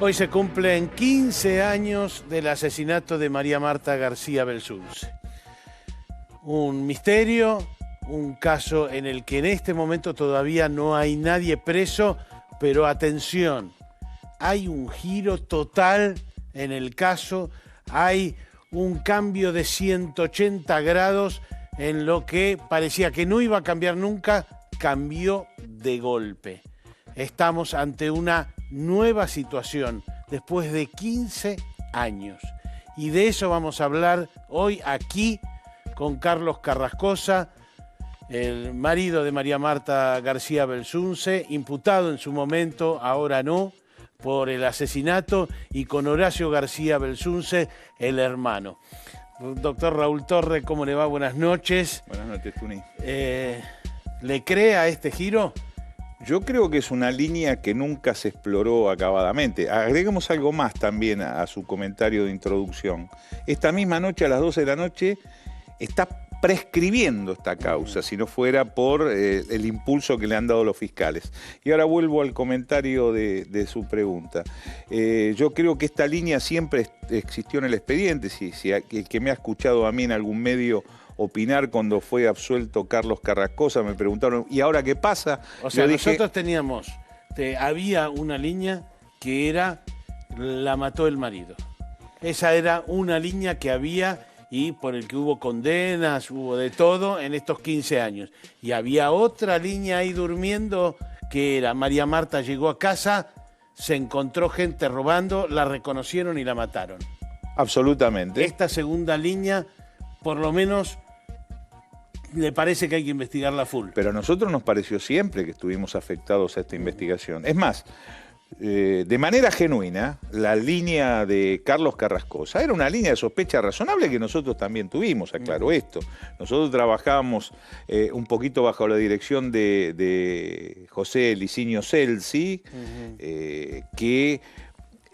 Hoy se cumplen 15 años del asesinato de María Marta García Belsunce. Un misterio, un caso en el que en este momento todavía no hay nadie preso, pero atención, hay un giro total en el caso, hay un cambio de 180 grados en lo que parecía que no iba a cambiar nunca, cambió de golpe. Estamos ante una nueva situación después de 15 años. Y de eso vamos a hablar hoy aquí con Carlos Carrascosa, el marido de María Marta García Belsunce, imputado en su momento, ahora no, por el asesinato, y con Horacio García Belsunce, el hermano. Doctor Raúl Torre, ¿cómo le va? Buenas noches. Buenas noches, Tuni. ¿Le cree a este giro? Yo creo que es una línea que nunca se exploró acabadamente. Agreguemos algo más también a su comentario de introducción. Esta misma noche, a las 12 de la noche, está prescribiendo esta causa, si no fuera por el impulso que le han dado los fiscales. Y ahora vuelvo al comentario de su pregunta. Yo creo que esta línea siempre existió en el expediente. Si el que me ha escuchado a mí en algún medio opinar cuando fue absuelto Carlos Carrascosa, me preguntaron, ¿y ahora qué pasa? O sea, nosotros teníamos, había una línea que era, la mató el marido. Esa era una línea que había y por el que hubo condenas, hubo de todo en estos 15 años. Y había otra línea ahí durmiendo que era, María Marta llegó a casa, se encontró gente robando, la reconocieron y la mataron. Absolutamente. Esta segunda línea, por lo menos, le parece que hay que investigarla full. Pero a nosotros nos pareció siempre que estuvimos afectados a esta investigación. Es más, de manera genuina, la línea de Carlos Carrascosa era una línea de sospecha razonable que nosotros también tuvimos, aclaro esto. Nosotros trabajábamos un poquito bajo la dirección de José Licinio Celsi, que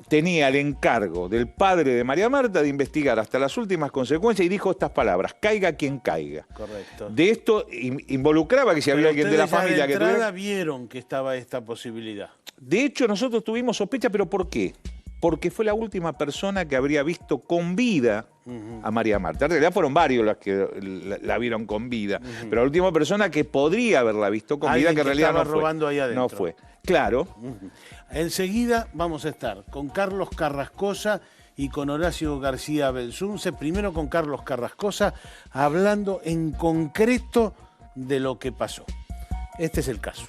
tenía el encargo del padre de María Marta de investigar hasta las últimas consecuencias y dijo estas palabras: caiga quien caiga. Correcto. De esto involucraba que si había alguien de la familia que tuviera... vieron que estaba esta posibilidad. De hecho, nosotros tuvimos sospecha, ¿pero por qué? Porque fue la última persona que habría visto con vida a María Marta. En realidad fueron varios los que la vieron con vida, pero la última persona que podría haberla visto con vida, que en realidad no fue. Robando ahí adentro. No fue. Claro. Enseguida vamos a estar con Carlos Carrascosa y con Horacio García Belsunce. Primero con Carlos Carrascosa, hablando en concreto de lo que pasó. Este es el caso.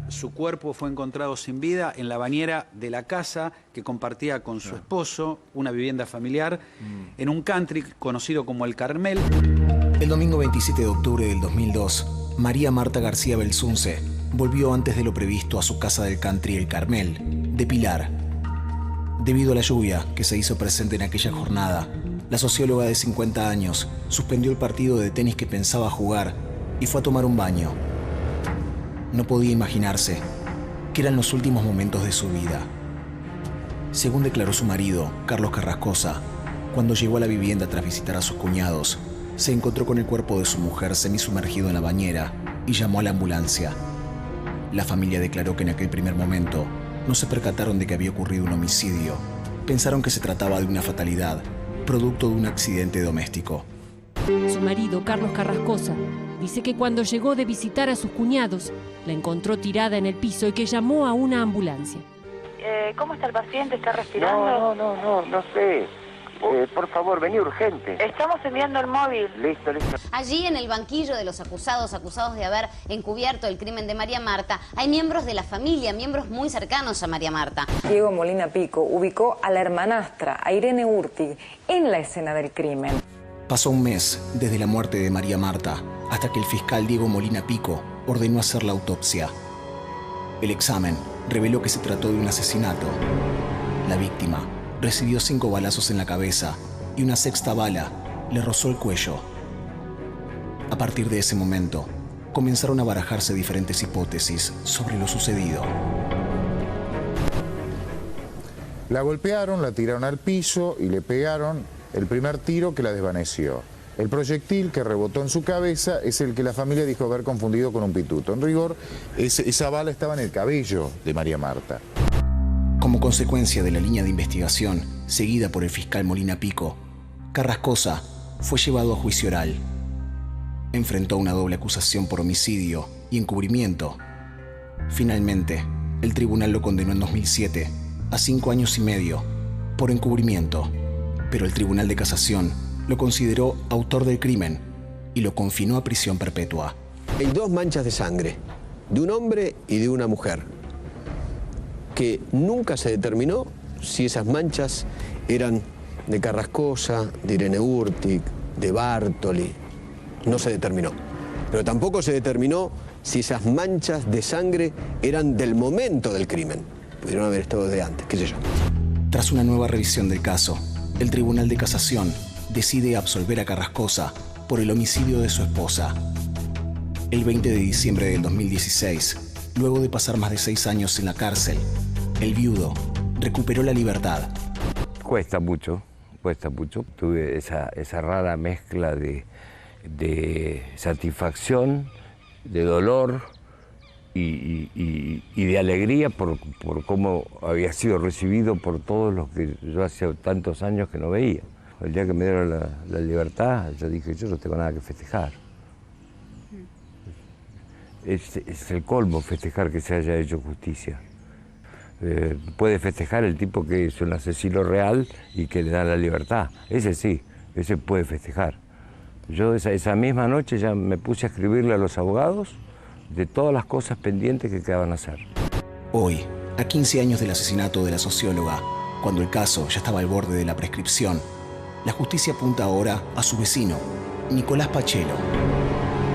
Su cuerpo fue encontrado sin vida en la bañera de la casa que compartía con su esposo, una vivienda familiar, en un country conocido como El Carmel. El domingo 27 de octubre del 2002, María Marta García Belsunce volvió antes de lo previsto a su casa del country El Carmel, de Pilar. Debido a la lluvia que se hizo presente en aquella jornada, la socióloga de 50 años suspendió el partido de tenis que pensaba jugar y fue a tomar un baño. No podía imaginarse que eran los últimos momentos de su vida. Según declaró su marido, Carlos Carrascosa, cuando llegó a la vivienda tras visitar a sus cuñados, se encontró con el cuerpo de su mujer semisumergido en la bañera y llamó a la ambulancia. La familia declaró que en aquel primer momento no se percataron de que había ocurrido un homicidio. Pensaron que se trataba de una fatalidad, producto de un accidente doméstico. Su marido, Carlos Carrascosa, dice que cuando llegó de visitar a sus cuñados, la encontró tirada en el piso y que llamó a una ambulancia. ¿Cómo está el paciente? ¿Está respirando? No sé. Por favor, vení urgente. Estamos enviando el móvil. Listo. Allí, en el banquillo de los acusados de haber encubierto el crimen de María Marta, hay miembros de la familia, miembros muy cercanos a María Marta. Diego Molina Pico ubicó a la hermanastra, a Irene Urtig, en la escena del crimen. Pasó un mes desde la muerte de María Marta hasta que el fiscal Diego Molina Pico ordenó hacer la autopsia. El examen reveló que se trató de un asesinato. La víctima recibió 5 balazos en la cabeza y una sexta bala le rozó el cuello. A partir de ese momento, comenzaron a barajarse diferentes hipótesis sobre lo sucedido. La golpearon, la tiraron al piso y le pegaron el primer tiro que la desvaneció. El proyectil que rebotó en su cabeza es el que la familia dijo haber confundido con un pituto. En rigor, esa bala estaba en el cabello de María Marta. Como consecuencia de la línea de investigación seguida por el fiscal Molina Pico, Carrascosa fue llevado a juicio oral. Enfrentó una doble acusación por homicidio y encubrimiento. Finalmente, el tribunal lo condenó en 2007 a 5 años y medio por encubrimiento, pero el Tribunal de Casación lo consideró autor del crimen y lo confinó a prisión perpetua. Hay 2 manchas de sangre, de un hombre y de una mujer, que nunca se determinó si esas manchas eran de Carrascosa, de Irene Urtig, de Bartoli. No se determinó. Pero tampoco se determinó si esas manchas de sangre eran del momento del crimen. Pudieron haber estado de antes, qué sé yo. Tras una nueva revisión del caso, el Tribunal de Casación decide absolver a Carrascosa por el homicidio de su esposa. El 20 de diciembre del 2016, luego de pasar más de 6 años en la cárcel, el viudo recuperó la libertad. Cuesta mucho. Tuve esa rara mezcla de satisfacción, de dolor y de alegría por cómo había sido recibido por todos los que yo hacía tantos años que no veía. El día que me dieron la libertad, yo dije, yo no tengo nada que festejar. Es el colmo festejar que se haya hecho justicia. Puede festejar el tipo que es un asesino real y que le da la libertad. Ese sí, ese puede festejar. Yo esa misma noche ya me puse a escribirle a los abogados de todas las cosas pendientes que quedaban a hacer. Hoy, a 15 años del asesinato de la socióloga, cuando el caso ya estaba al borde de la prescripción, la justicia apunta ahora a su vecino, Nicolás Pachelo.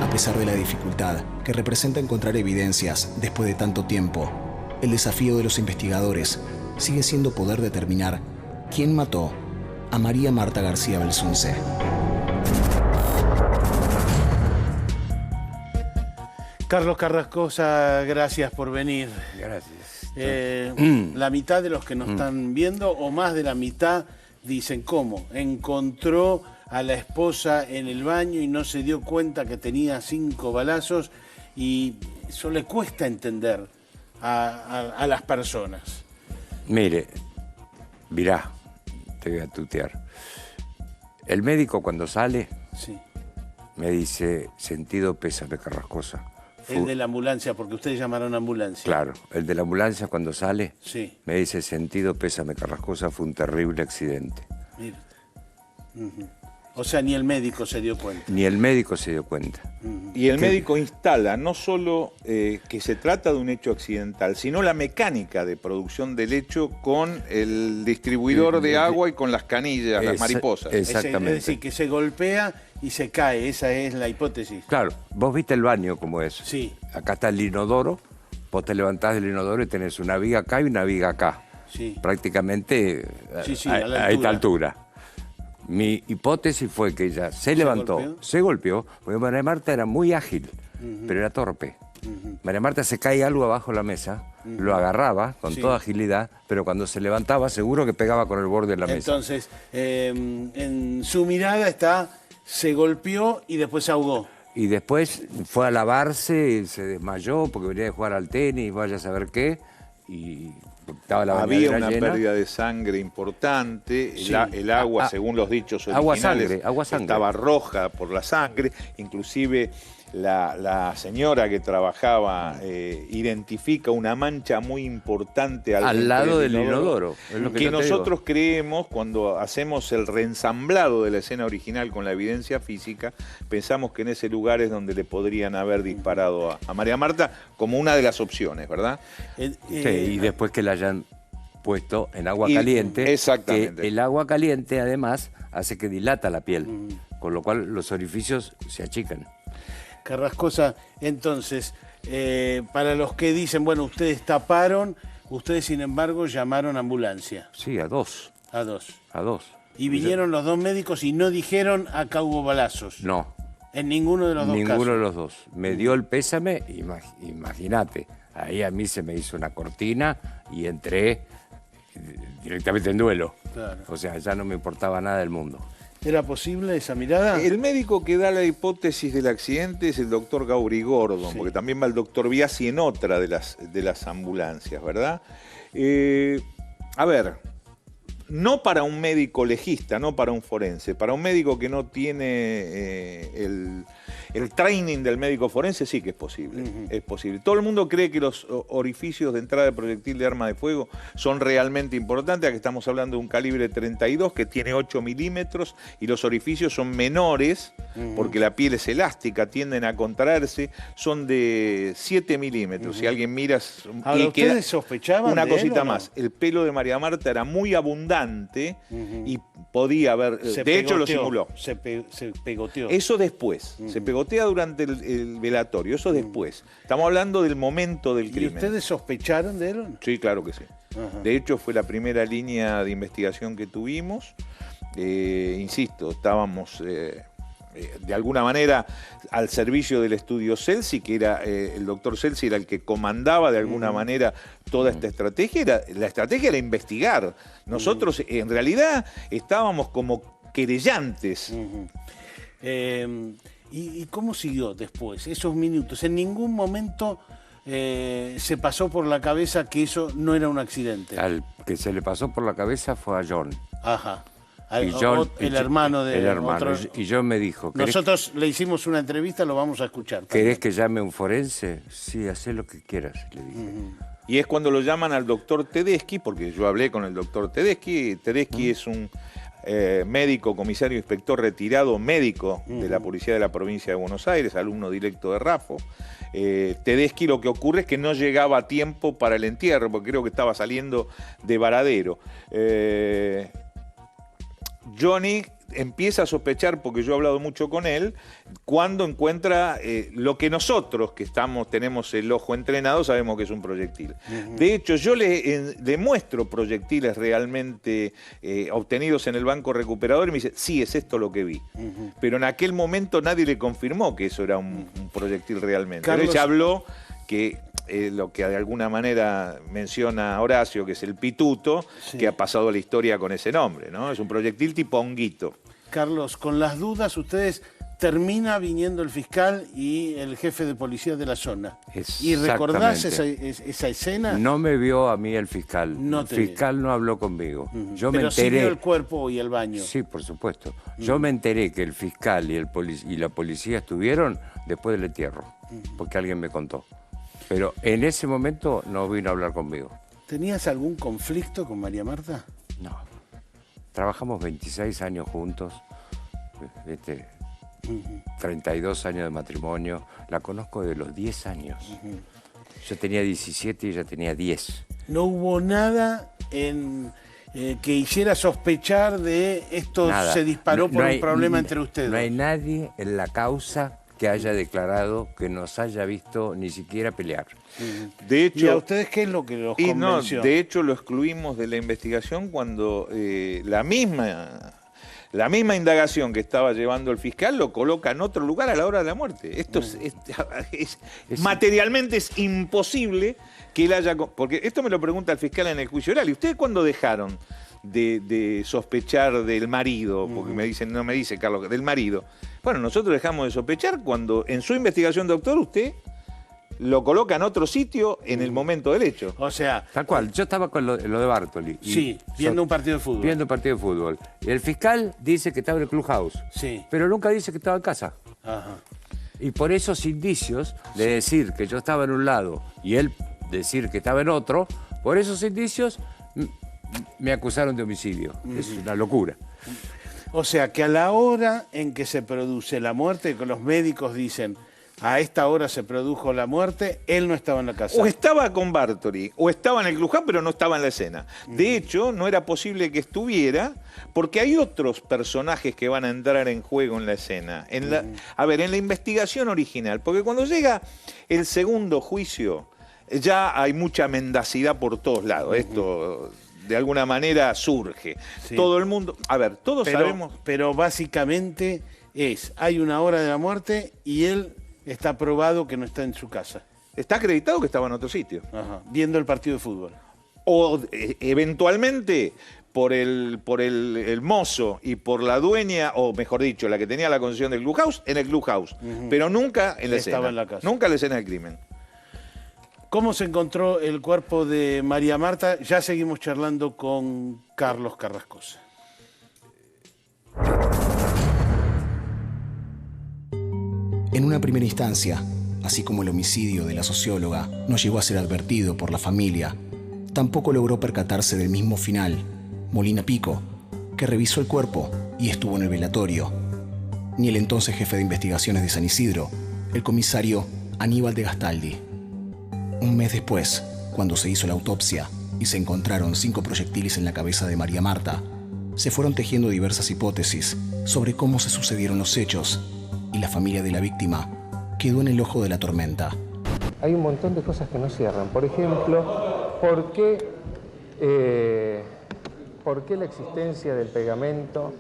A pesar de la dificultad que representa encontrar evidencias después de tanto tiempo, el desafío de los investigadores sigue siendo poder determinar quién mató a María Marta García Belsunce. Carlos Carrascosa, gracias por venir. Gracias. La mitad de los que nos están viendo, o más de la mitad, dicen, ¿cómo? Encontró a la esposa en el baño y no se dio cuenta que tenía 5 balazos, y eso le cuesta entender a las personas. Mire, mirá, te voy a tutear. El médico cuando sale, sí, me dice, sentido pésame, Carrascosa. El de la ambulancia, porque ustedes llamaron ambulancia. Claro, el de la ambulancia cuando sale, sí, me dice, sentido pésame, Carrascosa, fue un terrible accidente. Mira. O sea, ni el médico se dio cuenta. Ni el médico se dio cuenta. Y el médico instala no solo que se trata de un hecho accidental, sino la mecánica de producción del hecho con el distribuidor de agua y con las canillas, las mariposas. Exactamente. Es decir, que se golpea y se cae, esa es la hipótesis. Claro, vos viste el baño como es. Sí. Acá está el inodoro, vos te levantás del inodoro y tenés una viga acá y una viga acá. Sí. Prácticamente a esta altura. Mi hipótesis fue que ella se levantó, se golpeó, porque María Marta era muy ágil, pero era torpe. María Marta se cae algo abajo de la mesa, lo agarraba con toda agilidad, pero cuando se levantaba seguro que pegaba con el borde de la mesa. Entonces, en su mirada está, se golpeó y después se ahogó. Y después fue a lavarse, se desmayó porque venía de jugar al tenis, vaya a saber qué, y estaba la había bañadera una llena. pérdida de sangre importante, Sí. el agua, según los dichos originales, agua sangre. estaba roja por la sangre, inclusive la señora que trabajaba identifica una mancha muy importante al lado del inodoro. Es lo que yo te nosotros digo. creemos, cuando hacemos el reensamblado de la escena original con la evidencia física, pensamos que en ese lugar es donde le podrían haber disparado a María Marta como una de las opciones, ¿verdad? Sí, y después que la hayan puesto en agua caliente, exactamente. que el agua caliente además hace que dilata la piel, con lo cual los orificios se achican. Carrascosa, entonces, para los que dicen, bueno, ustedes taparon, ustedes sin embargo llamaron ambulancia. Sí, a 2. A 2. A 2. Y vinieron los 2 médicos y no dijeron acá hubo balazos. No. En ninguno de los 2 casos. Ninguno de los 2. Me dio el pésame, imagínate. Ahí a mí se me hizo una cortina y entré directamente en duelo. Claro. O sea, ya no me importaba nada del mundo. ¿Era posible esa mirada? El médico que da la hipótesis del accidente es el doctor Gauri Gordon, porque también va el doctor Biasi en otra de las ambulancias, ¿verdad? A ver, no para un médico legista, no para un forense, para un médico que no tiene el training del médico forense sí que es posible, es posible. Todo el mundo cree que los orificios de entrada de proyectil de arma de fuego son realmente importantes, aquí estamos hablando de un calibre 32 que tiene 8 milímetros y los orificios son menores porque la piel es elástica, tienden a contraerse, son de 7 milímetros. Si alguien mira... Ahora, y ¿ustedes sospechaban una de él, cosita o no? más, el pelo de María Marta era muy abundante y podía haber... de hecho lo simuló. Se pegoteó. Eso después, se pegotea durante el velatorio, eso después. Estamos hablando del momento del ¿Y crimen. ustedes sospecharon de él? Sí, claro que sí. De hecho, fue la primera línea de investigación que tuvimos. Insisto, estábamos de alguna manera al servicio del estudio Celsi, que era el doctor Celsi era el que comandaba de alguna manera toda esta estrategia. La estrategia era investigar. Nosotros en realidad estábamos como querellantes. ¿Y cómo siguió después, esos minutos? En ningún momento se pasó por la cabeza que eso no era un accidente. Al que se le pasó por la cabeza fue a John. Ajá. El hermano de... El hermano. otro... Y John me dijo... Nosotros le hicimos una entrevista, lo vamos a escuchar. ¿Querés que llame a un forense? Sí, hacé lo que quieras, le dije. Y es cuando lo llaman al doctor Tedeschi, porque yo hablé con el doctor Tedeschi. Tedeschi es un médico, comisario, inspector retirado, médico de la Policía de la Provincia de Buenos Aires, alumno directo de Rafo. Tedeschi, lo que ocurre es que no llegaba a tiempo para el entierro, porque creo que estaba saliendo de Varadero. Johnny empieza a sospechar, porque yo he hablado mucho con él, cuando encuentra lo que nosotros, que tenemos el ojo entrenado, sabemos que es un proyectil. De hecho, yo le muestro proyectiles realmente obtenidos en el banco recuperador y me dice, sí, es esto lo que vi. Pero en aquel momento nadie le confirmó que eso era un proyectil realmente. Carlos... Él ya habló que... lo que de alguna manera menciona Horacio, que es el pituto, que ha pasado a la historia con ese nombre, ¿no? Es un proyectil tipo honguito. Carlos, con las dudas, ustedes termina viniendo el fiscal y el jefe de policía de la zona. ¿Y recordás esa escena? No me vio a mí el fiscal. No el fiscal no habló conmigo. Yo Pero me enteré. sí vio el cuerpo y el baño. Sí, por supuesto. Yo me enteré que el fiscal y la policía estuvieron después del entierro, porque alguien me contó. Pero en ese momento no vino a hablar conmigo. ¿Tenías algún conflicto con María Marta? No. Trabajamos 26 años juntos, 32 años de matrimonio. La conozco de los 10 años. Yo tenía 17 y ella tenía 10. ¿No hubo nada que hiciera sospechar de esto? Nada. Se disparó por un problema entre ustedes. No hay nadie en la causa que haya declarado que nos haya visto ni siquiera pelear. De hecho, ¿y a ustedes qué es lo que los convenció? De hecho, lo excluimos de la investigación cuando la misma indagación que estaba llevando el fiscal lo coloca en otro lugar a la hora de la muerte. Esto materialmente es imposible que él haya... Porque esto me lo pregunta el fiscal en el juicio oral. ¿Y ustedes cuándo dejaron de sospechar del marido? Porque me dicen, no me dice Carlos, del marido. Bueno, nosotros dejamos de sospechar cuando en su investigación, doctor, usted lo coloca en otro sitio en el momento del hecho. O sea... Tal cual, yo estaba con lo de Bartoli. Sí, viendo un partido de fútbol. Viendo un partido de fútbol. Y el fiscal dice que estaba en el clubhouse. Sí. Pero nunca dice que estaba en casa. Ajá. Y por esos indicios de decir que yo estaba en un lado y él decir que estaba en otro, por esos indicios me acusaron de homicidio. Es una locura. O sea, que a la hora en que se produce la muerte, que los médicos dicen, a esta hora se produjo la muerte, él no estaba en la casa. O estaba con Bartoli, o estaba en el clubhouse, pero no estaba en la escena. De hecho, no era posible que estuviera, porque hay otros personajes que van a entrar en juego en la escena. A ver, en la investigación original, porque cuando llega el segundo juicio, ya hay mucha mendacidad por todos lados. Esto... de alguna manera surge. Sí. Todo el mundo... A ver, todos sabemos... Pero básicamente hay una hora de la muerte y él está probado que no está en su casa. Está acreditado que estaba en otro sitio. Ajá. Viendo el partido de fútbol. O eventualmente por el mozo y por la dueña, o mejor dicho, la que tenía la concesión del clubhouse, en el clubhouse, pero nunca en la escena. Estaba en la casa. Nunca en la escena del crimen. ¿Cómo se encontró el cuerpo de María Marta? Ya seguimos charlando con Carlos Carrascosa. En una primera instancia, así como el homicidio de la socióloga no llegó a ser advertido por la familia, tampoco logró percatarse del mismo final Molina Pico, que revisó el cuerpo y estuvo en el velatorio, ni el entonces jefe de investigaciones de San Isidro, el comisario Aníbal de Gastaldi. Un mes después, cuando se hizo la autopsia y se encontraron 5 proyectiles en la cabeza de María Marta, se fueron tejiendo diversas hipótesis sobre cómo se sucedieron los hechos, y la familia de la víctima quedó en el ojo de la tormenta. Hay un montón de cosas que no cierran. Por ejemplo, ¿por qué la existencia del pegamento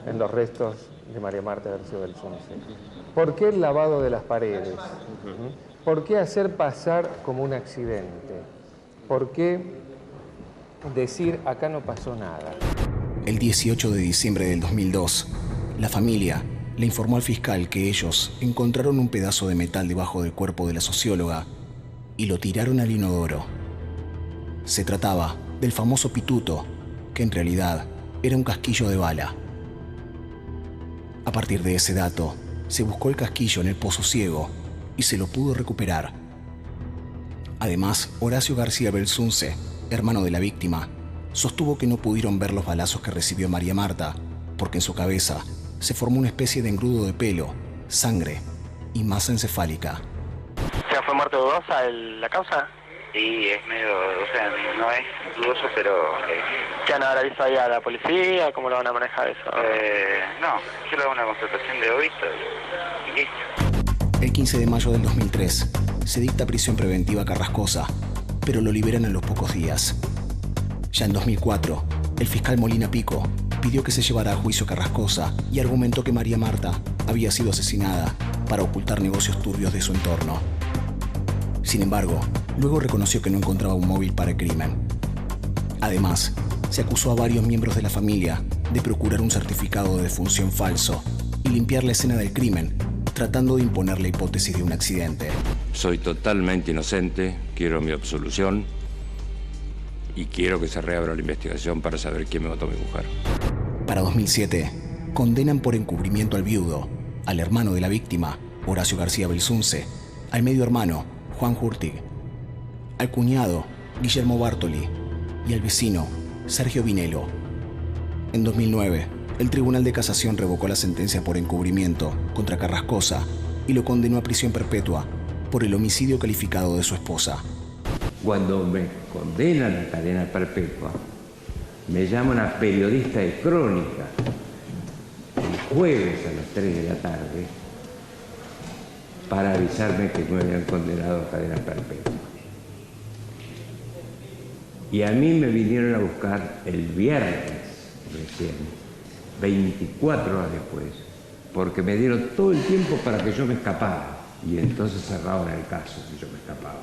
en los restos de María Marta García Belsunce? ¿Por qué el lavado de las paredes? ¿Por qué hacer pasar como un accidente? ¿Por qué decir acá no pasó nada? El 18 de diciembre del 2002, la familia le informó al fiscal que ellos encontraron un pedazo de metal debajo del cuerpo de la socióloga y lo tiraron al inodoro. Se trataba del famoso pituto, que en realidad era un casquillo de bala. A partir de ese dato, se buscó el casquillo en el Pozo Ciego y se lo pudo recuperar. Además, Horacio García Belsunce, hermano de la víctima, sostuvo que no pudieron ver los balazos que recibió María Marta, porque en su cabeza se formó una especie de engrudo de pelo, sangre y masa encefálica. O sea, ¿fue muerte dudosa la causa? Sí, es medio, o sea, no es dudoso, pero... ¿Qué han analizado ahí a la policía? ¿Cómo lo van a manejar eso? No, solo una constatación de óbito y listo. El 15 de mayo del 2003 se dicta prisión preventiva a Carrascosa, pero lo liberan a los pocos días. Ya en 2004, el fiscal Molina Pico pidió que se llevara a juicio Carrascosa y argumentó que María Marta había sido asesinada para ocultar negocios turbios de su entorno. Sin embargo, luego reconoció que no encontraba un móvil para el crimen. Además, se acusó a varios miembros de la familia de procurar un certificado de defunción falso y limpiar la escena del crimen, tratando de imponer la hipótesis de un accidente. Soy totalmente inocente, quiero mi absolución y quiero que se reabra la investigación para saber quién me mató a mi mujer. Para 2007, condenan por encubrimiento al viudo, al hermano de la víctima, Horacio García Belsunce, al medio hermano, Juan Hurtig, al cuñado, Guillermo Bartoli, y al vecino, Sergio Vinelo. En 2009, el Tribunal de Casación revocó la sentencia por encubrimiento contra Carrascosa y lo condenó a prisión perpetua por el homicidio calificado de su esposa. Cuando me condenan a cadena perpetua, me llaman a periodista de Crónica el jueves a las 3 de la tarde para avisarme que me habían condenado a cadena perpetua. Y a mí me vinieron a buscar el viernes recién, 24 horas después, porque me dieron todo el tiempo para que yo me escapara. Y entonces cerraban el caso si yo me escapaba.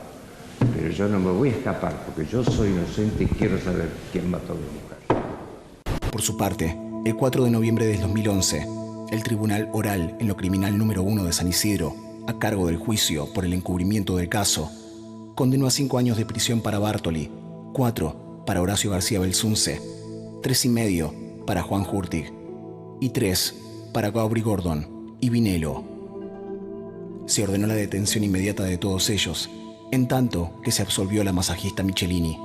Pero yo no me voy a escapar porque yo soy inocente y quiero saber quién mató a mi mujer. Por su parte, el 4 de noviembre de 2011, el Tribunal Oral en lo Criminal número 1 de San Isidro, a cargo del juicio por el encubrimiento del caso, condenó a 5 años de prisión para Bartoli, 4 para Horacio García Belsunce, 3,5 para Juan Hurtig y 3 para Gabri Gordon y Vinelo. Se ordenó la detención inmediata de todos ellos, en tanto que se absolvió a la masajista Michelini.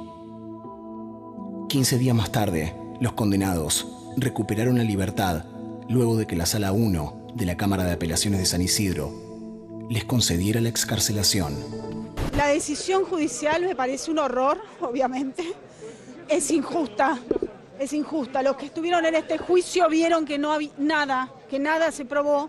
15 días más tarde, los condenados recuperaron la libertad luego de que la Sala 1 de la Cámara de Apelaciones de San Isidro les concediera la excarcelación. La decisión judicial me parece un horror, obviamente. Es injusta, es injusta. Los que estuvieron en este juicio vieron que no había nada, que nada se probó.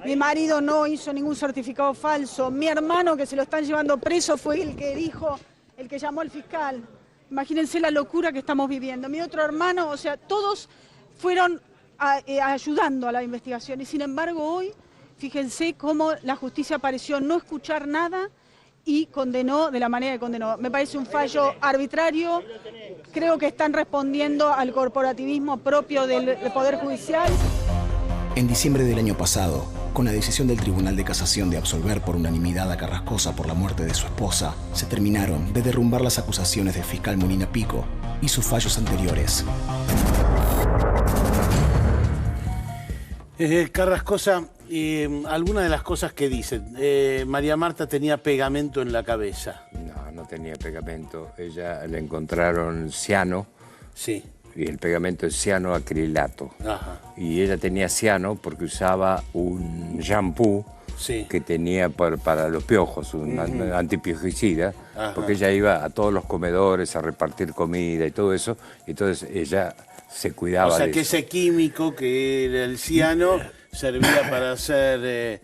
Mi marido no hizo ningún certificado falso. Mi hermano, que se lo están llevando preso, fue el que dijo, el que llamó al fiscal. Imagínense la locura que estamos viviendo. Mi otro hermano, o sea, todos fueron ayudando a la investigación. Y sin embargo hoy, fíjense cómo la justicia pareció no escuchar nada y condenó de la manera que condenó. Me parece un fallo arbitrario, creo que están respondiendo al corporativismo propio del Poder Judicial. En diciembre del año pasado, con la decisión del Tribunal de Casación de absolver por unanimidad a Carrascosa por la muerte de su esposa, se terminaron de derrumbar las acusaciones del fiscal Molina Pico y sus fallos anteriores. Carrascosa, alguna de las cosas que dicen. María Marta tenía pegamento en la cabeza. No tenía pegamento. Ella le encontraron ciano. Sí. Y el pegamento es cianoacrilato. Ajá. Y ella tenía ciano porque usaba un shampoo que tenía para los piojos, un antipiojicida, porque ella iba a todos los comedores a repartir comida y todo eso, y entonces ella se cuidaba. O sea de que eso. ese químico que era el ciano servía para hacer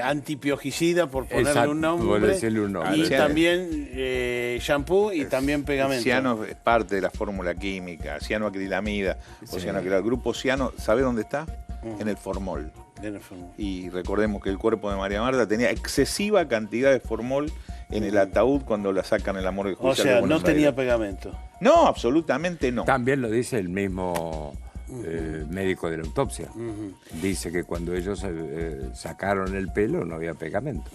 antipiojicida, por ponerle Exacto, un nombre. por decirle un nombre. Y también shampoo y también pegamento. El ciano es parte de la fórmula química, cianoacrilamida o cianoacrilato. El grupo ciano, ¿sabe dónde está? En el formol. Y recordemos que el cuerpo de María Marta tenía excesiva cantidad de formol en el ataúd cuando la sacan en la morgue judicial. O sea, de Buenos no tenía Aires. pegamento. No, absolutamente no. También lo dice el mismo médico de la autopsia. Dice que cuando ellos sacaron el pelo no había pegamento.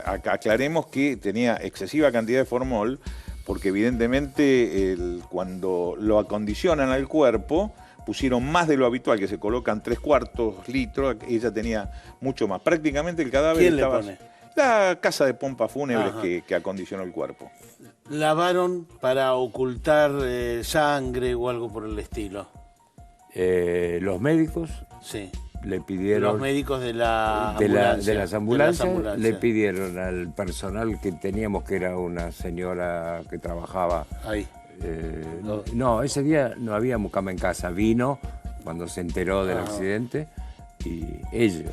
Aclaremos que tenía excesiva cantidad de formol porque evidentemente cuando lo acondicionan al cuerpo pusieron más de lo habitual, que se colocan 3/4 litros, ella tenía mucho más. Prácticamente el cadáver ¿Quién estaba... le pone? La casa de pompas fúnebres que acondicionó el cuerpo. ¿Lavaron para ocultar sangre o algo por el estilo? Los médicos le pidieron... Los médicos de las ambulancias le pidieron al personal que teníamos, que era una señora que trabajaba... Ahí. No, ese día no había mucama en casa. Vino cuando se enteró del accidente y ellos,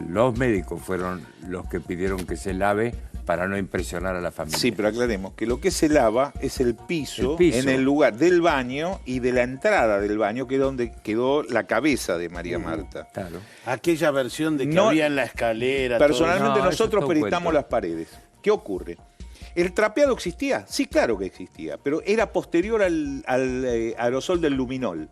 los médicos, fueron los que pidieron que se lave para no impresionar a la familia. Sí, pero aclaremos que lo que se lava es el piso en el lugar del baño y de la entrada del baño, que es donde quedó la cabeza de María Marta. Claro. Aquella versión de que había en la escalera. Personalmente nosotros peritamos las paredes. ¿Qué ocurre? ¿El trapeado existía? Sí, claro que existía, pero era posterior al aerosol del luminol.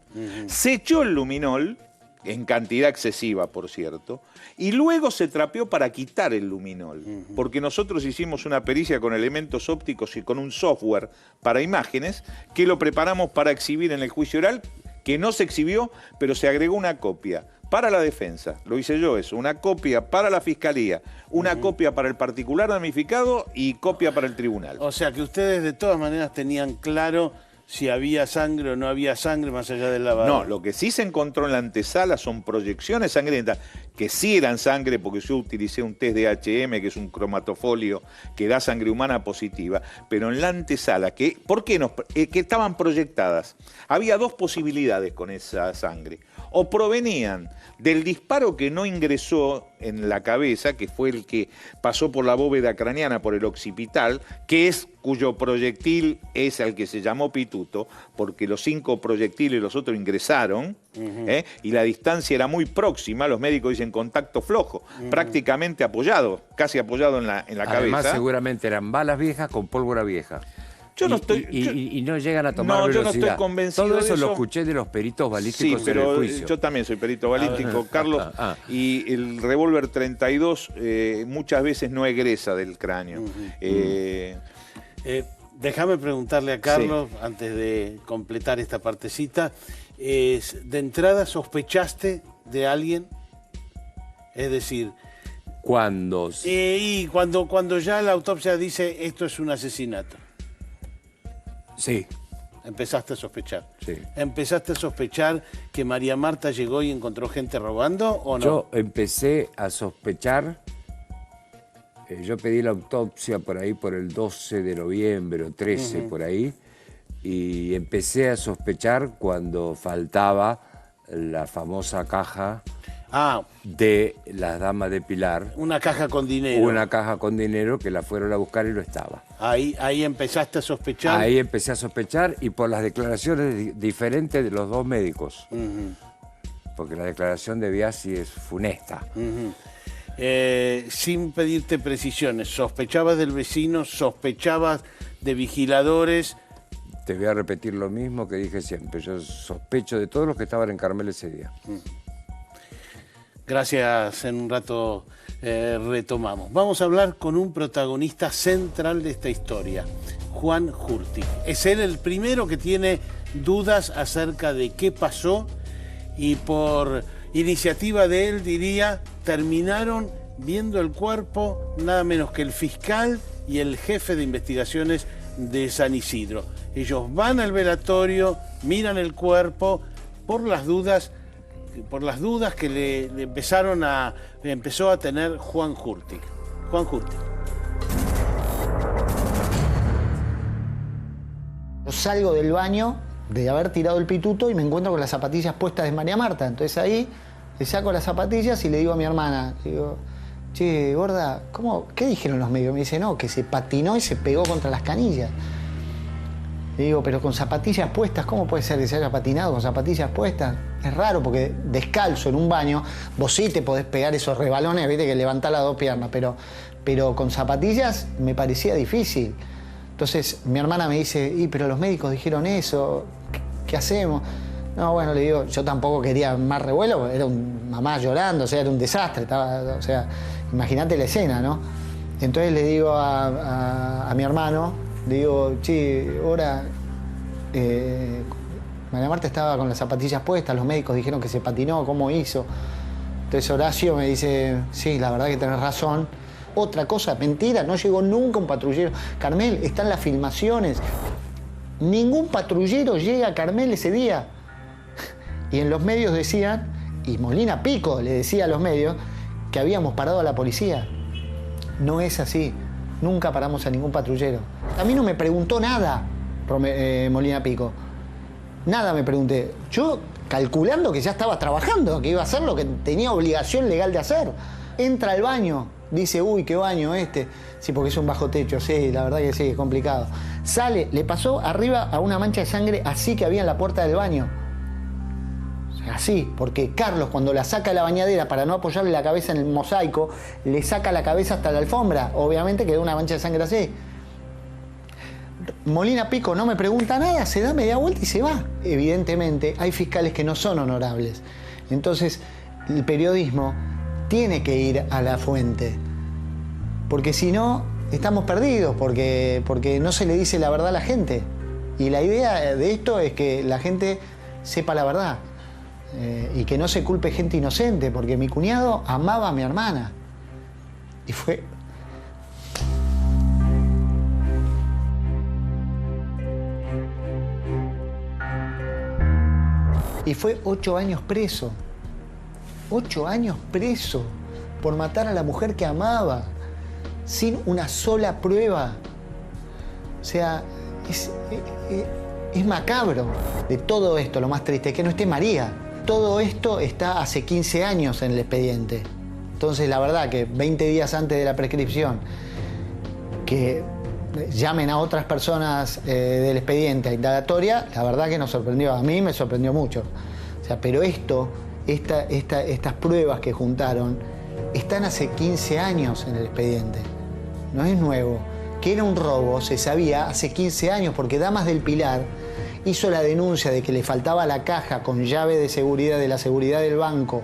Se echó el luminol, en cantidad excesiva, por cierto, y luego se trapeó para quitar el luminol, porque nosotros hicimos una pericia con elementos ópticos y con un software para imágenes que lo preparamos para exhibir en el juicio oral, que no se exhibió, pero se agregó una copia para la defensa, lo hice yo eso, una copia para la fiscalía, una copia para el particular damnificado y copia para el tribunal. O sea que ustedes de todas maneras tenían claro si había sangre o no había sangre más allá del lavado. No, lo que sí se encontró en la antesala son proyecciones sangrientas, que sí eran sangre, porque yo utilicé un test de HM, que es un cromatofolio que da sangre humana positiva, pero en la antesala, ¿por qué que estaban proyectadas? Había dos posibilidades con esa sangre. O provenían del disparo que no ingresó en la cabeza, que fue el que pasó por la bóveda craneana, por el occipital, cuyo proyectil es el que se llamó pituto, porque los 5 proyectiles, los otros ingresaron, y la distancia era muy próxima, los médicos dicen contacto flojo, prácticamente apoyado, casi apoyado en la cabeza. Además, seguramente eran balas viejas con pólvora vieja. Yo no estoy... Y no llegan a tomar velocidad. Yo no estoy convencido Todo eso de eso. Lo escuché de los peritos balísticos en el juicio. Yo también soy perito balístico, Carlos, y el revólver 32 muchas veces no egresa del cráneo. Déjame preguntarle a Carlos, antes de completar esta partecita, ¿de entrada sospechaste de alguien? Es decir... ¿Cuándo? Y cuando ya la autopsia dice esto es un asesinato. Sí. Empezaste a sospechar. Sí. ¿Empezaste a sospechar que María Marta llegó y encontró gente robando o no? Yo empecé a sospechar, yo pedí la autopsia por ahí por el 12 de noviembre o 13 por ahí, y empecé a sospechar cuando faltaba la famosa caja de las damas de Pilar. Una caja con dinero. Una caja con dinero que la fueron a buscar y no estaba. Ahí empezaste a sospechar. Ahí empecé a sospechar y por las declaraciones diferentes de los dos médicos. Porque la declaración de Biasi es funesta. sin pedirte precisiones, ¿sospechabas del vecino? ¿Sospechabas de vigiladores? Te voy a repetir lo mismo que dije siempre. Yo sospecho de todos los que estaban en Carmel ese día. Gracias, en un rato retomamos. Vamos a hablar con un protagonista central de esta historia, Juan Hurtig. Es él el primero que tiene dudas acerca de qué pasó y por iniciativa de él, diría, terminaron viendo el cuerpo nada menos que el fiscal y el jefe de investigaciones de San Isidro. Ellos van al velatorio, miran el cuerpo por las dudas que le empezó a tener Juan Hurtig. Juan Hurtig. Yo salgo del baño de haber tirado el pituto y me encuentro con las zapatillas puestas de María Marta. Entonces ahí le saco las zapatillas y le digo a mi hermana, digo, che, gorda, ¿qué dijeron los medios? Me dice, no, que se patinó y se pegó contra las canillas. Le digo, pero con zapatillas puestas, ¿cómo puede ser que se haya patinado con zapatillas puestas? Es raro, porque descalzo en un baño, vos sí te podés pegar esos rebalones, viste, que levantás las dos piernas, pero con zapatillas me parecía difícil. Entonces mi hermana me dice, pero los médicos dijeron eso, ¿qué hacemos? No, bueno, le digo, yo tampoco quería más revuelo, era mamá llorando, o sea, era un desastre, o sea, imagínate la escena, ¿no? Entonces le digo a mi hermano, le digo, che, ahora María Marta estaba con las zapatillas puestas, los médicos dijeron que se patinó, ¿cómo hizo? Entonces Horacio me dice, sí, la verdad que tenés razón. Otra cosa, mentira, no llegó nunca un patrullero. Carmel, están las filmaciones. Ningún patrullero llega a Carmel ese día. Y en los medios decían, y Molina Pico le decía a los medios, que habíamos parado a la policía. No es así. Nunca paramos a ningún patrullero. A mí no me preguntó nada, Molina Pico. Nada me pregunté. Yo calculando que ya estaba trabajando, que iba a hacer lo que tenía obligación legal de hacer. Entra al baño, dice, uy, qué baño este. Sí, porque es un bajo techo, sí, la verdad que sí, es complicado. Sale, le pasó arriba a una mancha de sangre así que había en la puerta del baño. O sea, así, porque Carlos cuando la saca de la bañadera para no apoyarle la cabeza en el mosaico, le saca la cabeza hasta la alfombra. Obviamente quedó una mancha de sangre así. Molina Pico no me pregunta nada, se da media vuelta y se va. Evidentemente hay fiscales que no son honorables. Entonces el periodismo tiene que ir a la fuente. Porque si no, estamos perdidos, porque no se le dice la verdad a la gente. Y la idea de esto es que la gente sepa la verdad. Y que no se culpe gente inocente, porque mi cuñado amaba a mi hermana. Y fue... Y fue 8 años preso. 8 años preso por matar a la mujer que amaba, sin una sola prueba. O sea, es macabro. De todo esto, lo más triste es que no esté María. Todo esto está hace 15 años en el expediente. Entonces, la verdad que 20 días antes de la prescripción, que llamen a otras personas del expediente a indagatoria, la verdad que nos sorprendió. A mí me sorprendió mucho. O sea, pero estas pruebas que juntaron están hace 15 años en el expediente. No es nuevo. Que era un robo se sabía hace 15 años porque Damas del Pilar hizo la denuncia de que le faltaba la caja con llave de seguridad de la seguridad del banco,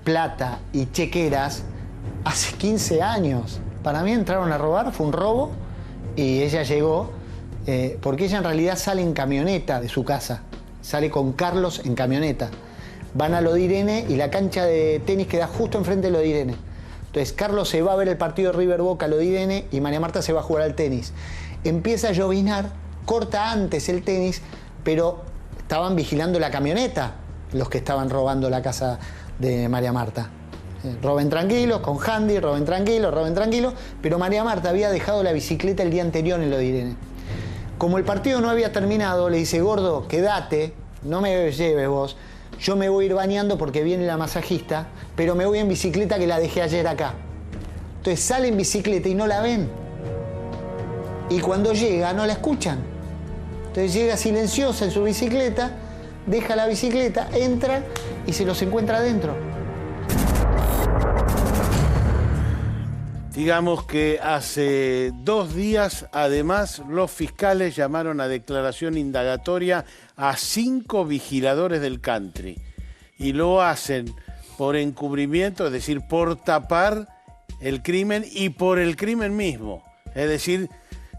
plata y chequeras hace 15 años. Para mí entraron a robar, fue un robo y ella llegó porque ella en realidad sale en camioneta de su casa, sale con Carlos en camioneta. Van a Lodirene y la cancha de tenis queda justo enfrente de Lodirene. Entonces Carlos se va a ver el partido de River Boca a Lodirene y María Marta se va a jugar al tenis. Empieza a lloviznar, corta antes el tenis, pero estaban vigilando la camioneta los que estaban robando la casa de María Marta. Roben tranquilos, con handy, roben tranquilos, pero María Marta había dejado la bicicleta el día anterior en Lodirene. Como el partido no había terminado, le dice, gordo, quédate, no me lleves vos, yo me voy a ir bañando porque viene la masajista, pero me voy en bicicleta que la dejé ayer acá. Entonces sale en bicicleta y no la ven. Y cuando llega, no la escuchan. Entonces llega silenciosa en su bicicleta, deja la bicicleta, entra y se los encuentra adentro. Digamos que hace 2 días, además, los fiscales llamaron a declaración indagatoria a 5 vigiladores del country. Y lo hacen por encubrimiento, es decir, por tapar el crimen y por el crimen mismo. Es decir,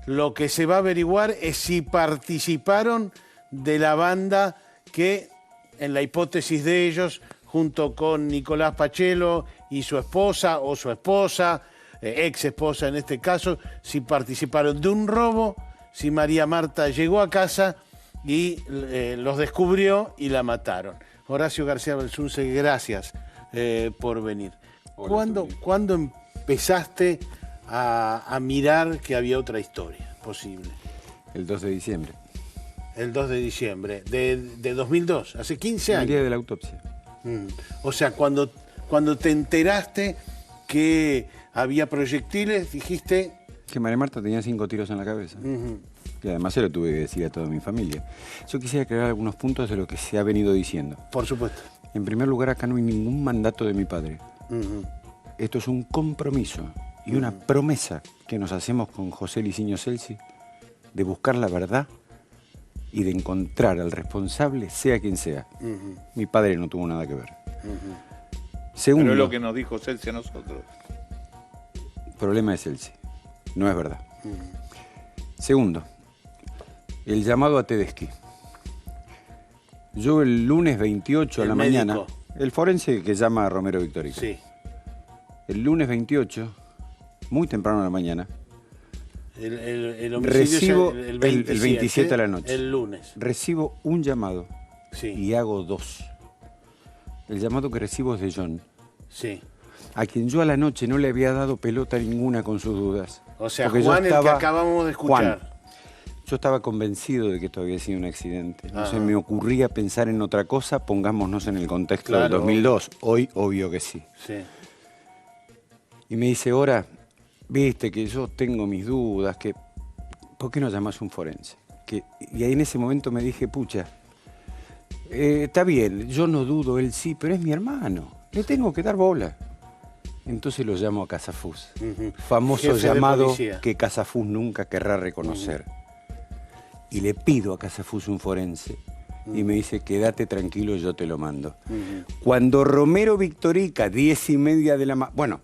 lo que se va a averiguar es si participaron de la banda que, en la hipótesis de ellos, junto con Nicolás Pachelo y su esposa o su esposa, ex esposa en este caso, si participaron de un robo, si María Marta llegó a casa y los descubrió y la mataron. Horacio García Belsunce, gracias por venir. ¿Cuándo empezaste a mirar que había otra historia posible? El 2 de diciembre. El 2 de diciembre de 2002, hace 15 años. El día de la autopsia. O sea, cuando te enteraste que había proyectiles, dijiste... Que María Marta tenía 5 tiros en la cabeza. Y además se lo tuve que decir a toda mi familia. Yo quisiera aclarar algunos puntos de lo que se ha venido diciendo. Por supuesto. En primer lugar, acá no hay ningún mandato de mi padre. Esto es un compromiso y una promesa que nos hacemos con José Licinio Celsi de buscar la verdad y de encontrar al responsable, sea quien sea. Mi padre no tuvo nada que ver. Segundo, pero es lo que nos dijo Celsi a nosotros. El problema es Celsi, no es verdad. Segundo, el llamado a Tedeschi. Yo el lunes 28 a la mañana, el forense que llama a Romero Victorica. Sí. El lunes 28, muy temprano a la mañana, el homicidio recibo es el 27 a la noche. El lunes. Recibo un llamado y hago 2. El llamado que recibo es de John. Sí. A quien yo a la noche no le había dado pelota ninguna con sus dudas. O sea, Juan, el que acabamos de escuchar. Juan, yo estaba convencido de que esto había sido un accidente. No se me ocurría pensar en otra cosa, pongámonos en el contexto del 2002. Hoy, obvio que sí. Y me dice, ahora, viste que yo tengo mis dudas, que ¿por qué no llamás un forense? Y ahí en ese momento me dije, pucha, está bien, yo no dudo, él sí, pero es mi hermano, le tengo que dar bola. Entonces lo llamo a Casafús, famoso Jefe llamado que Casafús nunca querrá reconocer. Y le pido a Casafús un forense. Y me dice, quédate tranquilo, yo te lo mando. Cuando Romero Victorica, 10:30 de la mañana... Bueno,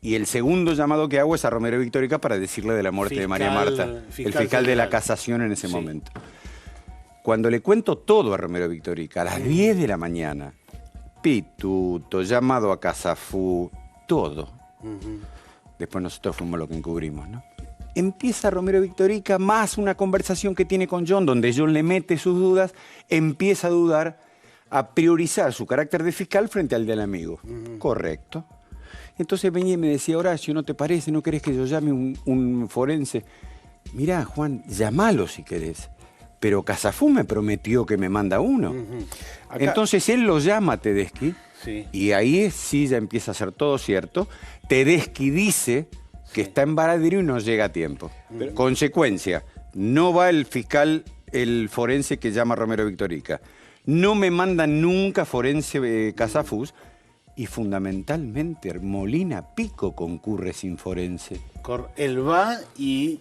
y el segundo llamado que hago es a Romero Victorica para decirle de la muerte de María Marta, el fiscal de la casación en ese momento. Cuando le cuento todo a Romero Victorica, a las 10 de la mañana, pituto, llamado a Casafús, todo. Después nosotros fuimos lo que encubrimos, ¿no? Empieza Romero Victorica, más una conversación que tiene con John, donde John le mete sus dudas, empieza a dudar, a priorizar su carácter de fiscal frente al del amigo. Correcto. Entonces venía y me decía, Horacio, ¿no te parece? ¿No querés que yo llame un forense? Mirá, Juan, llamalo si querés. Pero Casafú me prometió que me manda uno. Entonces él lo llama a Tedeschi, y ahí sí ya empieza a ser todo cierto. Tedeschi dice que está en Varadero y no llega a tiempo. Consecuencia, no va el fiscal, el forense que llama a Romero Victorica. No me manda nunca forense Casafús. Y fundamentalmente Molina Pico concurre sin forense. Él va y...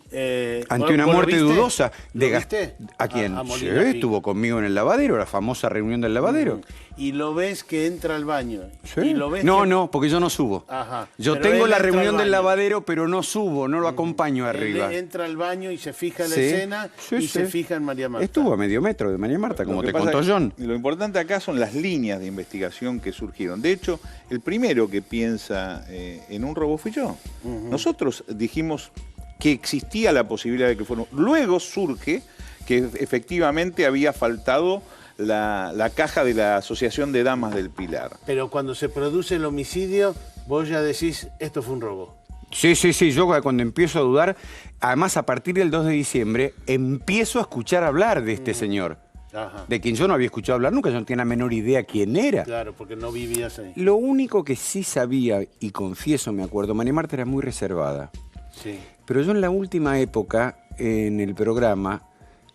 ante una muerte dudosa. ¿Viste? ¿A quién? Sí, estuvo conmigo en el lavadero, la famosa reunión del lavadero. Y lo ves que entra al baño. ¿Sí? Y lo ves no, porque yo no subo. Yo tengo la reunión del lavadero, pero no subo, no lo acompaño arriba. Él entra al baño y se fija en la escena y se fija en María Marta. Estuvo a medio metro de María Marta, como te contó John. Lo importante acá son las líneas de investigación que surgieron. De hecho, el primero que piensa en un robo fui yo. Nosotros dijimos que existía la posibilidad de que fueron. Luego surge que efectivamente había faltado la caja de la Asociación de Damas del Pilar. Pero cuando se produce el homicidio, vos ya decís, esto fue un robo. Sí, yo cuando empiezo a dudar, además a partir del 2 de diciembre, empiezo a escuchar hablar de este señor. De quien yo no había escuchado hablar nunca, yo no tenía la menor idea quién era. Claro, porque no vivías ahí. Lo único que sí sabía, y confieso, me acuerdo, María Marta era muy reservada. Sí. Pero yo en la última época, en el programa,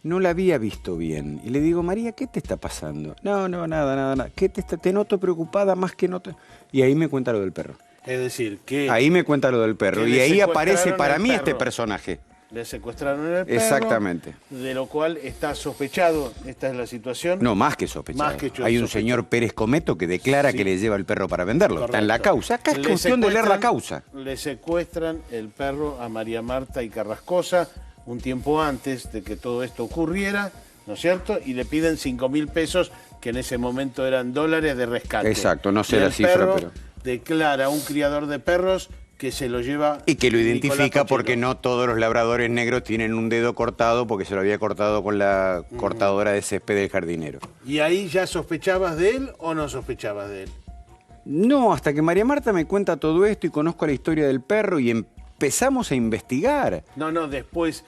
no la había visto bien. Y le digo, María, ¿qué te está pasando? No, nada. ¿Qué te noto preocupada más que no te...? Y ahí me cuenta lo del perro. Es decir, que... Ahí me cuenta lo del perro. Y ahí aparece para mí este personaje. Le secuestraron el perro. Exactamente. De lo cual está sospechado. Esta es la situación. No, más que sospechado. Más que Hay un sospechado. señor Pérez Cometo que declara que le lleva el perro para venderlo. Correcto. Está en la causa. Acá es Le cuestión de leer la secuestran- causa. Le secuestran el perro a María Marta y Carrascosa un tiempo antes de que todo esto ocurriera, ¿no es cierto? Y le piden 5.000 pesos, que en ese momento eran dólares de rescate. Exacto, no sé Y la el cifra, perro pero... declara a un criador de perros que se lo lleva... Y que lo Nicolás identifica Pachelo. porque no todos los labradores negros tienen un dedo cortado porque se lo había cortado con la cortadora de césped del jardinero. ¿Y ahí ya sospechabas de él o no sospechabas de él? No, hasta que María Marta me cuenta todo esto y conozco la historia del perro y empezamos a investigar. No, después,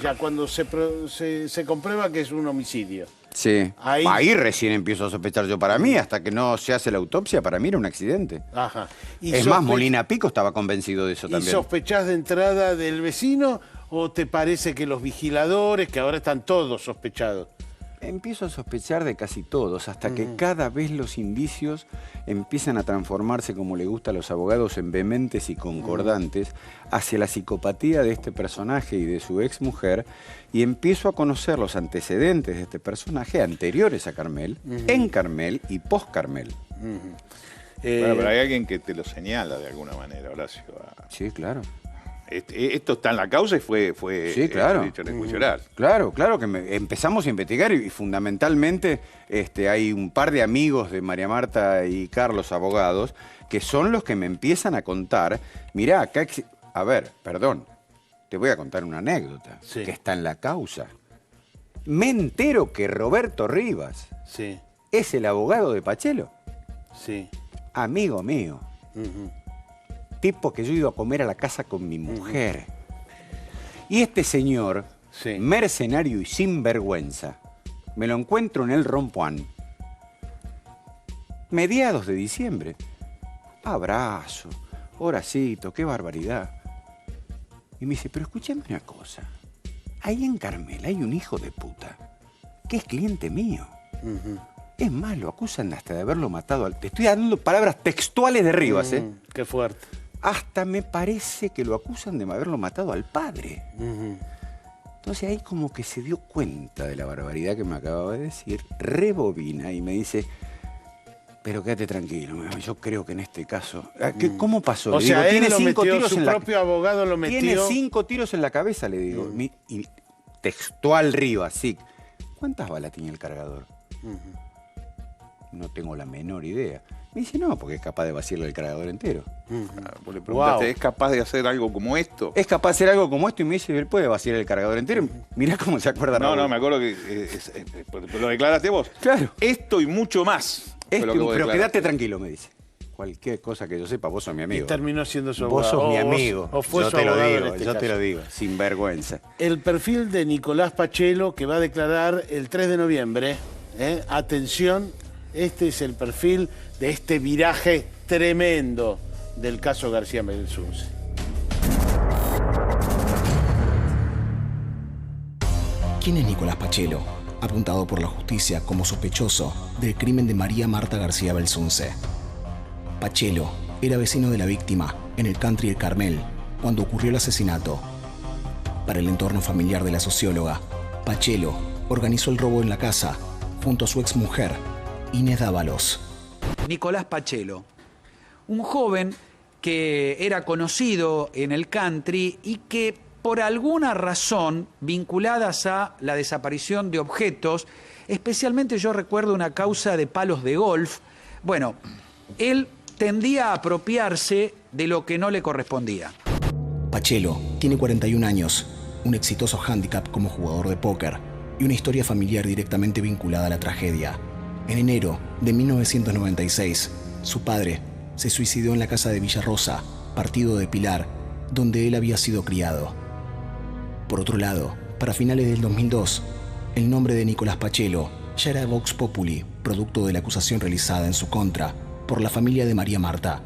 ya cuando se comprueba que es un homicidio. Sí. Ahí- Ahí recién empiezo a sospechar yo. Para mí, hasta que no se hace la autopsia, para mí era un accidente. Ajá. Es más, Molina Pico estaba convencido de eso ¿Y también. sospechás de entrada del vecino o te parece que los vigiladores, que ahora están todos sospechados? Empiezo a sospechar de casi todos, hasta que cada vez los indicios empiezan a transformarse, como le gusta a los abogados, en vehementes y concordantes hacia la psicopatía de este personaje y de su exmujer, y empiezo a conocer los antecedentes de este personaje anteriores a Carmel, en Carmel y post-Carmel. Bueno, pero hay alguien que te lo señala de alguna manera, Horacio. Sí, claro. Esto está en la causa y fue Sí, claro. dicho en el juicio oral. Claro que empezamos a investigar y fundamentalmente hay un par de amigos de María Marta y Carlos, abogados, que son los que me empiezan a contar, mirá, acá, a ver, perdón, te voy a contar una anécdota que está en la causa. Me entero que Roberto Rivas es el abogado de Pachelo. Sí. Amigo mío. Tipo que yo iba a comer a la casa con mi mujer. Y este señor, mercenario y sinvergüenza, me lo encuentro en el Rompuán, mediados de diciembre. Abrazo, Horacito, qué barbaridad. Y me dice, pero escúchame una cosa, ahí en Carmel hay un hijo de puta que es cliente mío. Es más, lo acusan hasta de haberlo matado. Te estoy dando palabras textuales de Rivas, ¿eh? Qué fuerte. Hasta me parece que lo acusan de haberlo matado al padre. Entonces ahí como que se dio cuenta de la barbaridad que me acababa de decir, rebobina y me dice, pero quédate tranquilo, yo creo que en este caso... ¿Cómo pasó? O Le sea, digo, él tiene lo 5 metió, tiros su en la... propio abogado lo metió... Tiene 5 tiros en la cabeza, le digo. Y textual Rivas, sí. ¿Cuántas balas tiene el cargador? No tengo la menor idea. Me dice, no, porque es capaz de vaciarle el cargador entero. Vos le preguntaste, ¿es capaz de hacer algo como esto? ¿Es capaz de hacer algo como esto? Y me dice, él puede vaciar el cargador entero. Mirá cómo se acuerda Raúl. No, me acuerdo que lo declaraste vos. Claro. Esto y mucho más. Esto, fue lo que vos pero declaraste. quédate tranquilo, me dice. Cualquier cosa que yo sepa, vos sos mi amigo. Y terminó siendo su Vos abogado. sos mi O vos- amigo. o fue yo su te lo abogado en digo, este yo te caso. lo digo, sin vergüenza. El perfil de Nicolás Pachelo, que va a declarar el 3 de noviembre. Atención, este es el perfil de este viraje tremendo del caso García Belsunce. ¿Quién es Nicolás Pachelo, apuntado por la justicia como sospechoso del crimen de María Marta García Belsunce? Pachelo era vecino de la víctima en el country El Carmel cuando ocurrió el asesinato. Para el entorno familiar de la socióloga, Pachelo organizó el robo en la casa junto a su exmujer, Inés Dávalos. Nicolás Pachelo, un joven que era conocido en el country y que por alguna razón vinculadas a la desaparición de objetos, especialmente yo recuerdo una causa de palos de golf, bueno, él tendía a apropiarse de lo que no le correspondía. Pachelo tiene 41 años, un exitoso hándicap como jugador de póker y una historia familiar directamente vinculada a la tragedia. En enero de 1996, su padre se suicidó en la casa de Villarrosa, partido de Pilar, donde él había sido criado. Por otro lado, para finales del 2002, el nombre de Nicolás Pachelo ya era Vox Populi, producto de la acusación realizada en su contra por la familia de María Marta.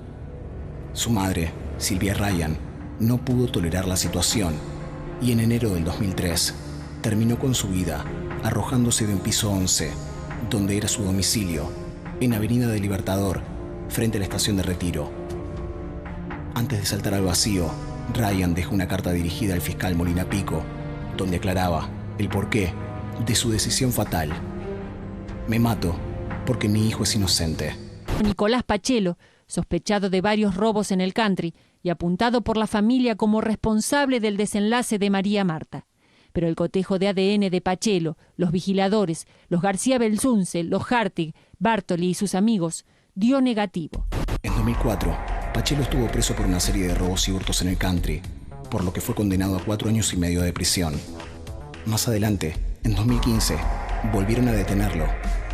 Su madre, Silvia Ryan, no pudo tolerar la situación y en enero del 2003 terminó con su vida arrojándose de un piso 11, donde era su domicilio, en Avenida del Libertador, frente a la estación de Retiro. Antes de saltar al vacío, Ryan dejó una carta dirigida al fiscal Molina Pico, donde aclaraba el porqué de su decisión fatal. Me mato porque mi hijo es inocente. Nicolás Pachelo, sospechado de varios robos en el country y apuntado por la familia como responsable del desenlace de María Marta. Pero el cotejo de ADN de Pachelo, los vigiladores, los García Belsunce, los Hartig, Bartoli y sus amigos, dio negativo. En 2004, Pachelo estuvo preso por una serie de robos y hurtos en el country, por lo que fue condenado a 4 años y medio de prisión. Más adelante, en 2015, volvieron a detenerlo,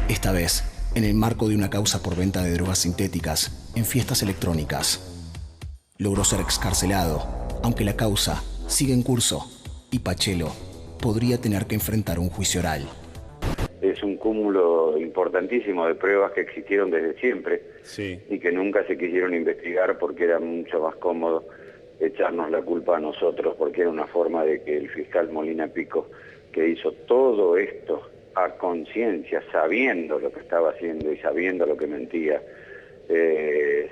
esta vez en el marco de una causa por venta de drogas sintéticas en fiestas electrónicas. Logró ser excarcelado, aunque la causa sigue en curso y Pachelo podría tener que enfrentar un juicio oral. Es un cúmulo importantísimo de pruebas que existieron desde siempre y que nunca se quisieron investigar porque era mucho más cómodo echarnos la culpa a nosotros, porque era una forma de que el fiscal Molina Pico, que hizo todo esto a conciencia, sabiendo lo que estaba haciendo y sabiendo lo que mentía,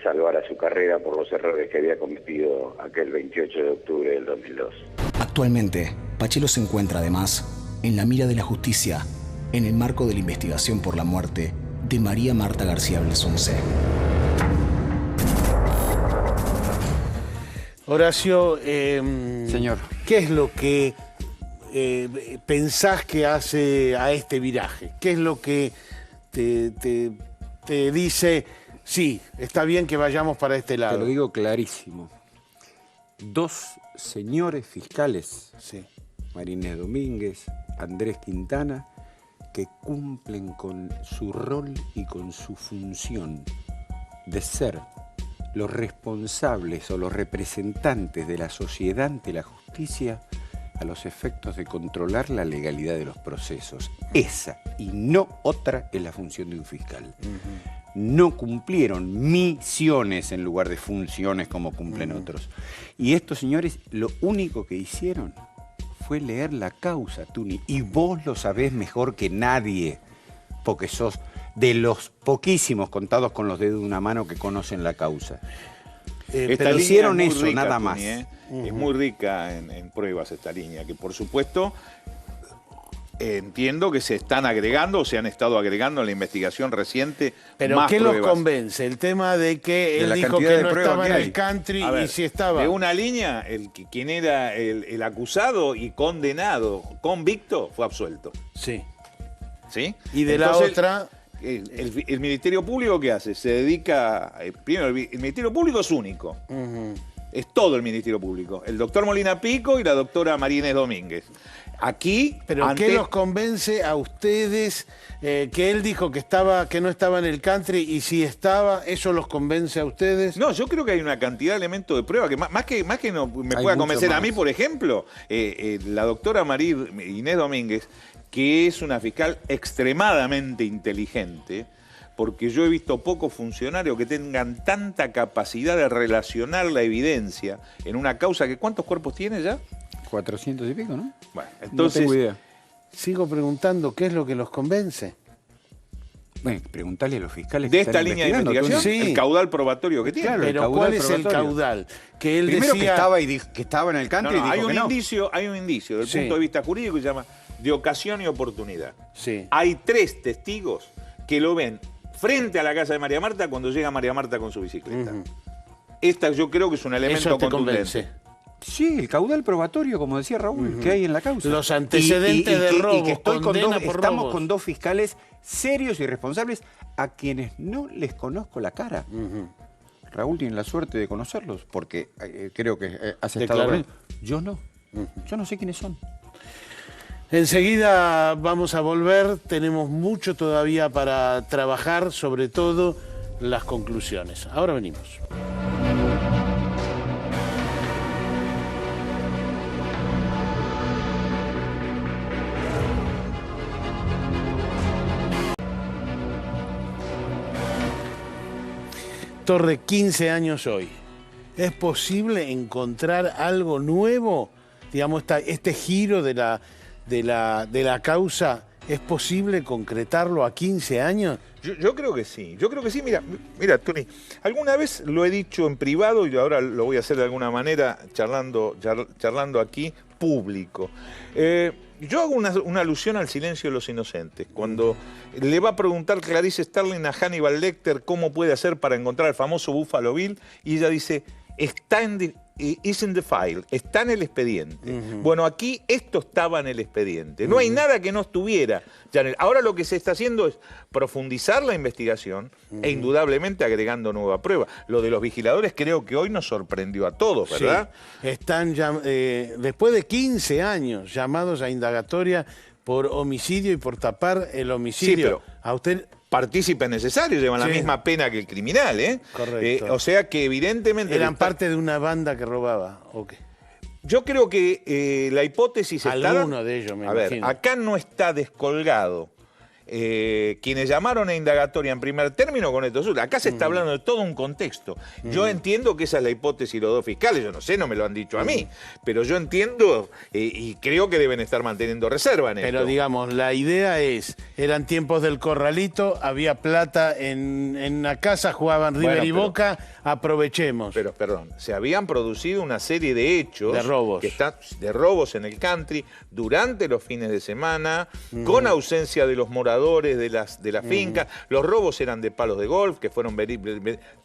salvara su carrera por los errores que había cometido aquel 28 de octubre del 2002. Actualmente, Pachelo se encuentra además en la mira de la justicia en el marco de la investigación por la muerte de María Marta García Belsunce. Horacio, señor, ¿qué es lo que pensás que hace a este viraje? ¿Qué es lo que te dice, sí, está bien que vayamos para este lado? Te lo digo clarísimo. 2 señores fiscales, María Inés Domínguez, Andrés Quintana, que cumplen con su rol y con su función de ser los responsables o los representantes de la sociedad ante la justicia a los efectos de controlar la legalidad de los procesos. Esa y no otra es la función de un fiscal. No cumplieron misiones en lugar de funciones como cumplen otros. Y estos señores lo único que hicieron fue leer la causa, Tuni. Y vos lo sabés mejor que nadie, porque sos de los poquísimos contados con los dedos de una mano que conocen la causa. Pero hicieron eso, rica, nada Tuni, más. Es muy rica en pruebas esta línea, que por supuesto entiendo que se están agregando o se han estado agregando en la investigación reciente. ¿Pero más qué pruebas. los convence? El tema de que él la dijo cantidad que de no pruebas estaba que en hay. el country A ver, y sí estaba. De una línea, quien era el acusado y condenado, convicto, fue absuelto. Sí. ¿Sí? Y de la otra... El Ministerio Público, ¿qué hace? Se dedica... Primero, el Ministerio Público es único. Es todo el Ministerio Público. El doctor Molina Pico y la doctora María Inés Domínguez. Aquí... ¿Pero qué los convence a ustedes? Que él dijo que no estaba en el country y sí estaba, ¿eso los convence a ustedes? No, yo creo que hay una cantidad de elementos de prueba que más que no me Hay pueda mucho convencer más. a mí, por ejemplo, la doctora María Inés Domínguez, que es una fiscal extremadamente inteligente, porque yo he visto pocos funcionarios que tengan tanta capacidad de relacionar la evidencia en una causa que ¿cuántos cuerpos tiene ya? 400 y pico, ¿no? Bueno, entonces... No tengo idea. Sigo preguntando, ¿qué es lo que los convence? Bueno, preguntarle a los fiscales De que esta están línea de investigando, investigación, Sí. el caudal probatorio que tiene. Claro, Pero ¿cuál es el caudal? Que él Primero decía... que estaba en el country y dijo hay un que no. indicio del Sí. punto de vista jurídico que se llama de ocasión y oportunidad. Sí. Hay 3 testigos que lo ven frente a la casa de María Marta cuando llega María Marta con su bicicleta. Esta yo creo que es un elemento Eso te contundente. convence. Sí, el caudal probatorio, como decía Raúl, que hay en la causa. Los antecedentes de robo, y que condena por estamos robos. con 2 fiscales serios y responsables a quienes no les conozco la cara. Raúl tiene la suerte de conocerlos, porque creo que has estado con él. Yo no. Yo no sé quiénes son. Enseguida vamos a volver, tenemos mucho todavía para trabajar, sobre todo las conclusiones. Ahora venimos. Torre, 15 años hoy. ¿Es posible encontrar algo nuevo? Digamos, este giro de la causa, ¿es posible concretarlo a 15 años? Yo creo que sí, mira, Tony, alguna vez lo he dicho en privado y ahora lo voy a hacer de alguna manera charlando aquí, público. Yo hago una alusión al silencio de los inocentes. Cuando le va a preguntar Clarice Starling a Hannibal Lecter cómo puede hacer para encontrar al famoso Buffalo Bill, y ella dice, is in the file, está en el expediente. Bueno, aquí esto estaba en el expediente. No hay nada que no estuviera. Ahora lo que se está haciendo es profundizar la investigación e indudablemente agregando nueva prueba. Lo de los vigiladores creo que hoy nos sorprendió a todos, ¿verdad? Sí. Están después de 15 años llamados a indagatoria por homicidio y por tapar el homicidio. Sí, pero a usted... Partícipes necesarios, llevan la misma pena que el criminal, ¿eh? Correcto. O sea que evidentemente... ¿Eran parte de una banda que robaba o qué? Yo creo que la hipótesis está... Alguno de ellos, me imagino. Acá no está descolgado. Quienes llamaron a indagatoria en primer término con esto, acá se está hablando de todo un contexto. Yo entiendo que esa es la hipótesis de los dos fiscales, yo no sé, no me lo han dicho a mí, pero yo entiendo y creo que deben estar manteniendo reserva en esto. Pero digamos, la idea es, eran tiempos del corralito, había plata en la casa, jugaban River y Boca, aprovechemos. Pero perdón, se habían producido una serie de hechos de robos, de robos en el country durante los fines de semana, con ausencia de los moradores de la finca, los robos eran de palos de golf, que fueron...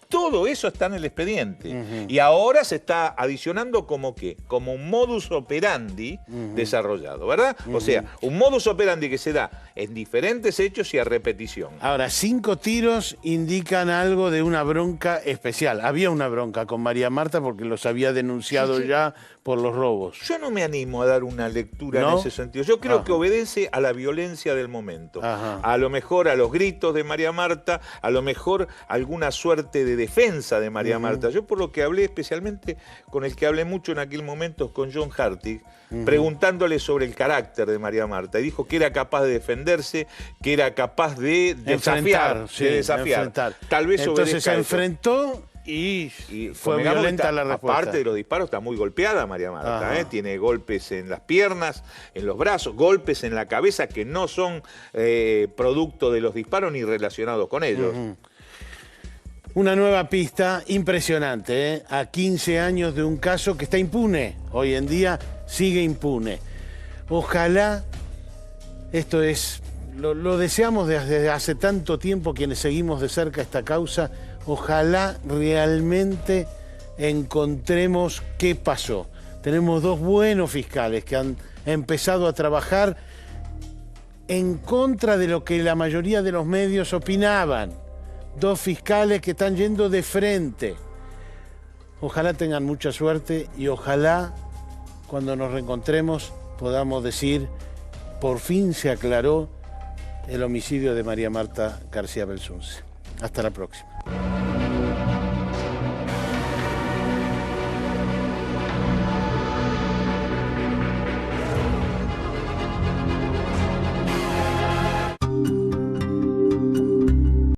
Todo eso está en el expediente. Y ahora se está adicionando como ¿qué? Como un modus operandi desarrollado, ¿verdad? O sea, un modus operandi que se da en diferentes hechos y a repetición. Ahora, 5 tiros indican algo de una bronca especial. Había una bronca con María Marta porque los había denunciado ya por los robos. Yo no me animo a dar una lectura en ese sentido. Yo creo que obedece a la violencia del momento. A lo mejor a los gritos de María Marta, a lo mejor alguna suerte de defensa de María Marta. Yo por lo que hablé, especialmente con el que hablé mucho en aquel momento, con John Hartig, preguntándole sobre el carácter de María Marta. Y dijo que era capaz de defenderse, que era capaz de desafiar. Tal vez entonces se enfrentó y fue violenta la respuesta. Aparte de los disparos, está muy golpeada María Marta. Tiene golpes en las piernas, en los brazos, golpes en la cabeza que no son producto de los disparos ni relacionados con ellos. Una nueva pista impresionante, a 15 años de un caso que está impune. Hoy en día sigue impune. Ojalá, esto es, lo deseamos desde hace tanto tiempo quienes seguimos de cerca esta causa, ojalá realmente encontremos qué pasó. Tenemos 2 buenos fiscales que han empezado a trabajar en contra de lo que la mayoría de los medios opinaban. 2 fiscales que están yendo de frente. Ojalá tengan mucha suerte y ojalá cuando nos reencontremos podamos decir, por fin se aclaró el homicidio de María Marta García Belsunce. Hasta la próxima.